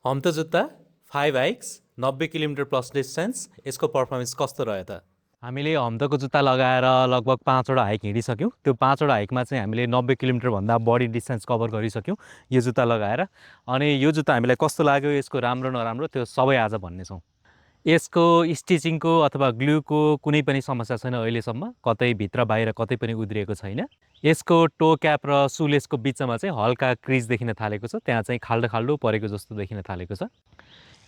हम्तो जुत्ता 5 hikes 90 kilometre plus distance यसको performance कस्तो रह्यो त? हामीले हम्तोको जुत्ता लगाएर लगभग 5वटा हाइक हिँडिसक्यौँ। त्यो 5वटा हाइकमा चाहिँ हामीले 90 किलोमिटरभन्दा बढी डिस्टेन्स कभर गरिसक्यौँ यो जुत्ता लगाएर। अनि यो जुत्ता हामीलाई कस्तो लाग्यो, यसको राम्रो नराम्रो त्यो सबै आज भन्नेछौँ। यसको स्टिचिङको अथवा ग्लुको कुनै पनि समस्या छैन अहिलेसम्म, कतै भित्र बाहिर कतै पनि उद्रिएको छैन। यसको टो क्याप र सुलेसको बिचमा चाहिँ हल्का क्रिज देखिन थालेको छ, त्यहाँ चाहिँ खाल्डो खाल्डो परेको जस्तो देखिन थालेको छ।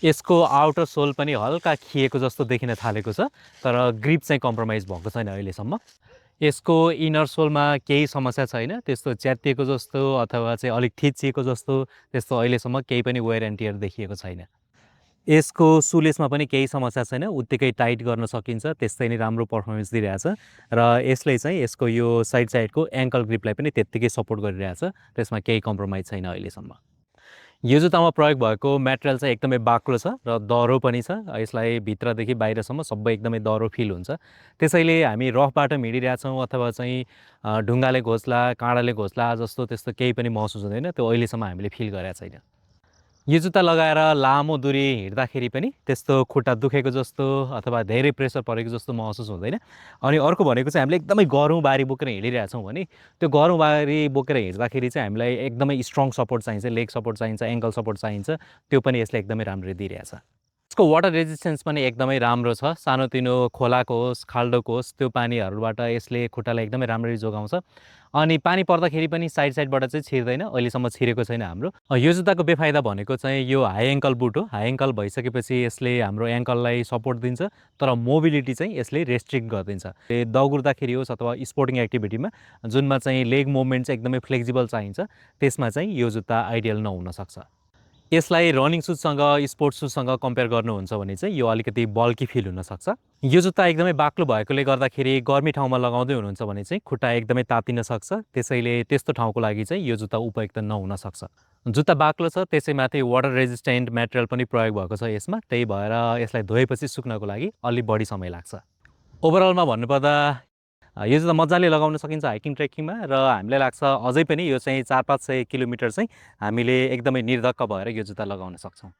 यसको आउटर सोल पनि हल्का खिएको जस्तो देखिन थालेको छ, तर ग्रिप चाहिँ कम्प्रोमाइज भएको छैन अहिलेसम्म। यसको इनर सोलमा केही समस्या छैन, त्यस्तो च्यातिएको जस्तो अथवा चाहिँ अलिक थिचिएको जस्तो त्यस्तो अहिलेसम्म केही पनि वेयर एन्ड टियर देखिएको छैन। यसको सुलेसमा पनि केही समस्या छैन, उत्तिकै टाइट गर्न सकिन्छ, त्यस्तै नै राम्रो पर्फर्मेन्स दिइरहेछ। र यसले चाहिँ यसको यो साइडको एङ्कल ग्रिपलाई पनि त्यत्तिकै सपोर्ट गरिरहेछ, त्यसमा केही कम्प्रोमाइज छैन अहिलेसम्म। यो जुत्तामा प्रयोग भएको मेटेरियल चाहिँ एकदमै बाक्लो छ र दह्रो पनि छ। यसलाई भित्रदेखि बाहिरसम्म सबै एकदमै दह्रो फिल हुन्छ। त्यसैले हामी रफ बाटो हिँडिरहेछौँ अथवा चाहिँ ढुङ्गाले घोच्ला, काँडाले घोच्ला जस्तो त्यस्तो केही पनि महसुस हुँदैन, त्यो अहिलेसम्म हामीले फिल गरेका छैन। यो जुत्ता लगाएर लामो दूरी हिँड्दाखेरि पनि त्यस्तो खुट्टा दुखेको जस्तो अथवा धेरै प्रेसर परेको जस्तो महसुस हुँदैन। अनि अर्को भनेको चाहिँ हामीले एकदमै गह्रौँ बारी बोकेर हिँडिरहेछौँ भने त्यो गह्रौँ बारी बोकेर हिँड्दाखेरि चाहिँ हामीलाई एकदमै स्ट्रङ सपोर्ट चाहिन्छ, लेग सपोर्ट चाहिन्छ, एङ्कल सपोर्ट चाहिन्छ, त्यो पनि यसले एकदमै राम्ररी दिइरहेछ। यसको वाटर रेजिस्टेन्स पनि एकदमै राम्रो छ। सानोतिनो खोलाको होस्, खाल्डोको होस्, त्यो पानीहरूबाट यसले खुट्टालाई एकदमै राम्ररी जोगाउँछ। अनि पानी पर्दाखेरि पनि साइडबाट चाहिँ छिर्दैन, अहिलेसम्म छिरेको छैन हाम्रो। यो जुत्ताको बेफाइदा भनेको चाहिँ यो हाई एङ्कल बुट हो। हाई एङ्कल भइसकेपछि यसले हाम्रो एङ्कललाई सपोर्ट दिन्छ, तर मोबिलिटी चाहिँ यसले रेस्ट्रिक्ट गरिदिन्छ। दौड्दाखेरि होस् अथवा स्पोर्टिङ एक्टिभिटीमा जुनमा चाहिँ लेग मुभमेन्ट चाहिँ एकदमै फ्लेक्सिबल चाहिन्छ, त्यसमा चाहिँ यो जुत्ता आइडियल नहुनसक्छ। यसलाई रनिङ सुजसँग, स्पोर्ट्स सुजसँग कम्पेयर गर्नुहुन्छ भने चाहिँ यो अलिकति बल्की फिल हुनसक्छ। यो जुत्ता एकदमै बाक्लो भएकोले गर्दाखेरि गर्मी ठाउँमा लगाउँदै हुनुहुन्छ भने चाहिँ खुट्टा एकदमै तातिन सक्छ, त्यसैले त्यस्तो ठाउँको लागि चाहिँ यो जुत्ता उपयुक्त नहुन सक्छ। जुत्ता बाक्लो छ, त्यसैमाथि वाटर रेजिस्टेन्ट मेटेरियल पनि प्रयोग भएको छ यसमा, त्यही भएर यसलाई धोएपछि सुक्नको लागि अलि बढी समय लाग्छ। ओभरअलमा भन्नुपर्दा यो जुत्ता मजाले लगाउन सकिन्छ हाइकिङ ट्रेकिङमा, र हामीलाई लाग्छ अझै पनि यो चाहिँ 400-500 किलोमिटर चाहिँ हामीले एकदमै निर्धक्क भएर यो जुत्ता लगाउन सक्छौँ।